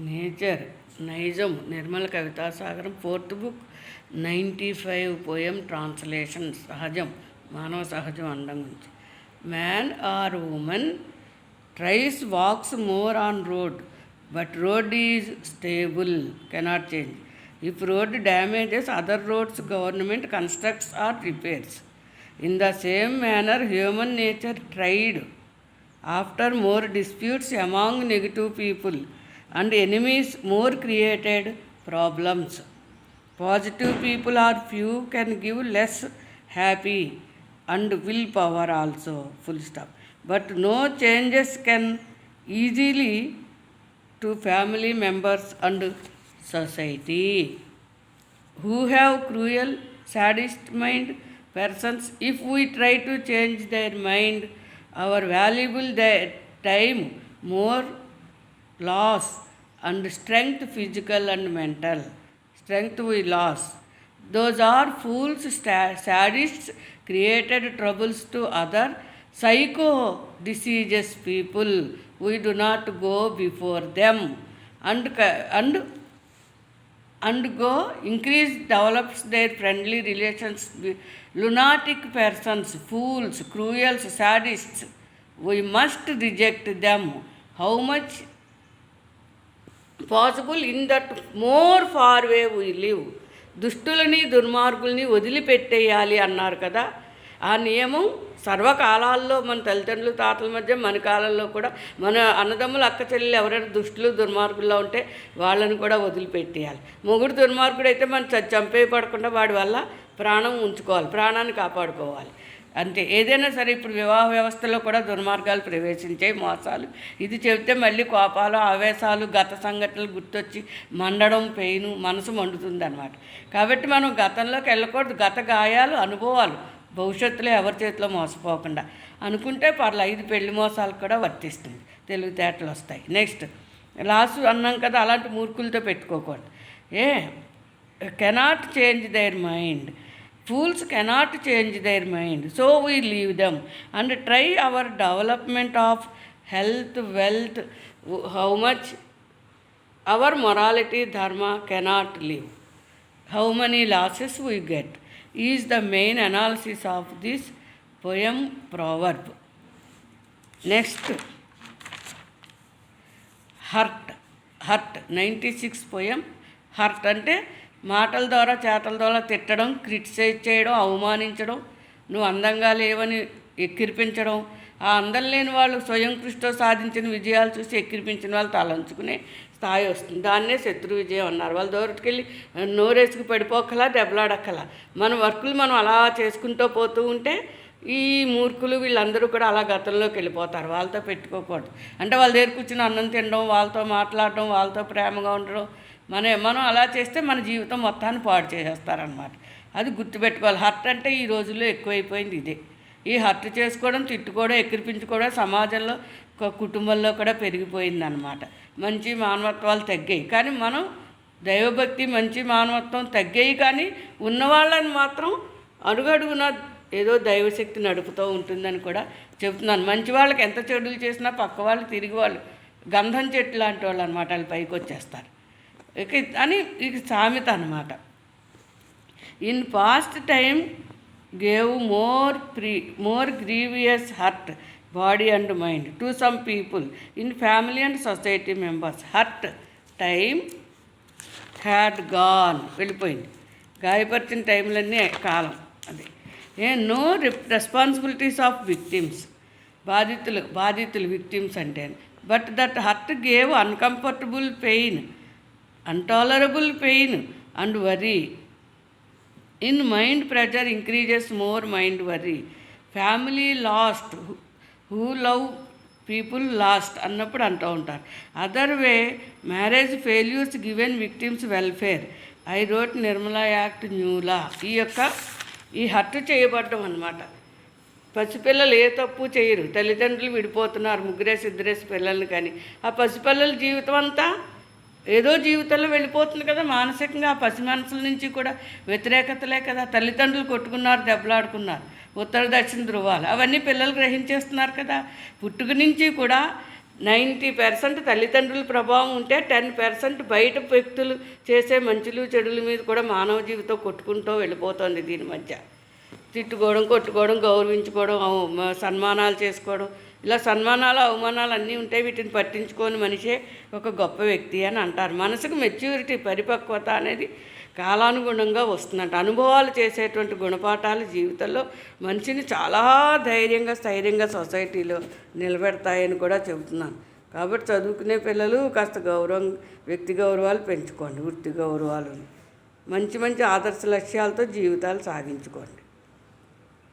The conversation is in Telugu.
నేచర్ నైజం Nirmala Kavitasagaram 4th book 95 poem translation సహజం మానవ సహజం అండం గురించి. Man or women tries walks more on road but road is stable cannot change. If road damages other roads government constructs or repairs. In the same manner human nature tried after more disputes among negative people and enemies more created problems. Positive people are few can give less happy and willpower also, full stop. But no changes can easily to family members and society. Who have cruel sadist mind persons, if we try to change their mind, our valuable time more loss and strength physical and mental strength we lost. Those are fools, sadists, created troubles to other psycho diseases people. We do not go before them and go increase develops their friendly relations. Lunatic persons, fools, cruels, sadists, we must reject them. How much possible in that more far way we live. దుష్టులని దుర్మార్గుల్ని వదిలిపెట్టేయాలి అన్నారు కదా. ఆ నియమం సర్వకాలాల్లో మన తల్లిదండ్రులు తాతల మధ్య మన కాలంలో కూడా మన అన్నదమ్ములు అక్క చెల్లెలు ఎవరైనా దుష్టులు దుర్మార్గుల్లో ఉంటే వాళ్ళని కూడా వదిలిపెట్టేయాలి. మొగుడు దుర్మార్గుడు అయితే మనం చంపేయబడకుండా వాడి వల్ల ప్రాణం ఉంచుకోవాలి, ప్రాణాన్ని కాపాడుకోవాలి అంతే. ఏదైనా సరే ఇప్పుడు వివాహ వ్యవస్థలో కూడా దుర్మార్గాలు ప్రవేశించే మోసాలు ఇది చెబితే మళ్ళీ కోపాలు ఆవేశాలు గత సంఘటనలు గుర్తొచ్చి మండడం పెయిన్ మనసు మండుతుంది అన్నమాట. కాబట్టి మనం గతంలోకి వెళ్ళకూడదు. గత గాయాలు అనుభవాలు భవిష్యత్తులో ఎవరి చేతిలో మోసపోకుండా అనుకుంటే పర్లే. 5 పెళ్లి మోసాలకు కూడా వర్తిస్తుంది, తెలివితేటలు వస్తాయి. నెక్స్ట్ లాసు అన్నాం కదా, అలాంటి మూర్ఖులతో పెట్టుకోకూడదు. Cannot change their mind. Fools cannot change their mind, so we leave them and try our development of health, wealth, how much our morality, dharma cannot live. How many losses we get is the main analysis of this poem proverb. Next, hurt 96 poem. Hurt అంటే మాటల ద్వారా చేతల ద్వారా తిట్టడం, క్రిటిసైజ్ చేయడం, అవమానించడం, నువ్వు అందంగా లేవని ఎక్కిరిపించడం. ఆ అందం లేని వాళ్ళు స్వయం కృషితో సాధించిన విజయాలు చూసి ఎక్కిరిపించిన వాళ్ళు తలంచుకునే స్థాయి వస్తుంది. దాన్నే శత్రు విజయం అన్నారు. వాళ్ళ దూరట్టుకెళ్ళి నోరేసుకు పడిపోకలా దెబ్బలాడక్కలా మన వర్కులు మనం అలా చేసుకుంటూ పోతూ ఉంటే ఈ మూర్ఖులు వీళ్ళందరూ కూడా అలా గతంలోకి వెళ్ళిపోతారు. వాళ్ళతో పెట్టుకోకూడదు. అంటే వాళ్ళ దగ్గర కూర్చుని అన్నం తినడం, వాళ్ళతో మాట్లాడడం, వాళ్ళతో ప్రేమగా ఉండడం, మనం అలా చేస్తే మన జీవితం మొత్తాన్ని పాడు చేసేస్తారనమాట. అది గుర్తుపెట్టుకోవాలి. హర్ట్ అంటే ఈ రోజుల్లో ఎక్కువైపోయింది ఇదే. ఈ హర్ట్ చేసుకోవడం, తిట్టుకోవడం, ఎక్కిరిపించుకోవడం సమాజంలో కుటుంబంలో కూడా పెరిగిపోయిందనమాట. మంచి మానవత్వాలు తగ్గాయి, కానీ మనం దైవభక్తి మంచి మానవత్వం తగ్గాయి, కానీ ఉన్నవాళ్ళని మాత్రం అడుగడుగున ఏదో దైవశక్తి నడుపుతూ ఉంటుందని కూడా చెబుతున్నాను. మంచి వాళ్ళకి ఎంత చెడులు చేసినా పక్క వాళ్ళు తిరిగి వాళ్ళు గంధం చెట్టు లాంటి వాళ్ళు అనమాట, వాళ్ళు పైకి వచ్చేస్తారు అని ఇది సామెత అనమాట. In past time gave more grievous hurt body and mind to some people in family and society members. Hurt time had gone, వెళ్ళిపోయింది. గాయపరిచిన టైంలన్నీ కాలం అది. No responsibilities of victims. బాధితులు విక్టిమ్స్ అంటే. But that hurt gave uncomfortable pain, intolerable pain and worry. In mind pressure increases more mind worry. Family lost, who love people lost అన్నప్పుడు అంటూ ఉంటారు. Other way marriage failures given victims welfare. I wrote Nirmala act న్యూలా. ఈ హర్ట్ చేయబడ్డం అనమాట. పసిపిల్లలు ఏ తప్పు చేయరు, తల్లిదండ్రులు విడిపోతున్నారు, ఇద్దరేసి పిల్లల్ని, కానీ ఆ పసిపిల్లల జీవితం అంతా ఏదో జీవితంలో వెళ్ళిపోతుంది కదా మానసికంగా. ఆ పసి మనసుల నుంచి కూడా వ్యతిరేకతలే కదా. తల్లిదండ్రులు కొట్టుకున్నారు, దెబ్బలాడుకున్నారు, ఉత్తర దక్షిణ ధృవాలు అవన్నీ పిల్లలు గ్రహించేస్తున్నారు కదా. పుట్టుక నుంచి కూడా 90% తల్లిదండ్రుల ప్రభావం ఉంటే 10% బయట వ్యక్తులు చేసే మంచులు చెడుల మీద కూడా మానవ జీవితం కొట్టుకుంటూ వెళ్ళిపోతుంది. దీని మధ్య తిట్టుకోవడం, కొట్టుకోవడం, గౌరవించుకోవడం, సన్మానాలు చేసుకోవడం, ఇలా సన్మానాలు అవమానాలు అన్నీ ఉంటాయి. వీటిని పట్టించుకొని మనిషే ఒక గొప్ప వ్యక్తి అని అంటారు. మనసుకు మెచ్యూరిటీ, పరిపక్వత అనేది కాలానుగుణంగా వస్తుందంట. అనుభవాలు చేసేటువంటి గుణపాఠాలు జీవితంలో మనిషిని చాలా ధైర్యంగా, స్థైర్యంగా సొసైటీలో నిలబెడతాయని కూడా చెబుతున్నాను. కాబట్టి చదువుకునే పిల్లలు కాస్త వ్యక్తి గౌరవాలు పెంచుకోండి, వృత్తి గౌరవాలు, మంచి మంచి ఆదర్శ లక్ష్యాలతో జీవితాలు సాగించుకోండి.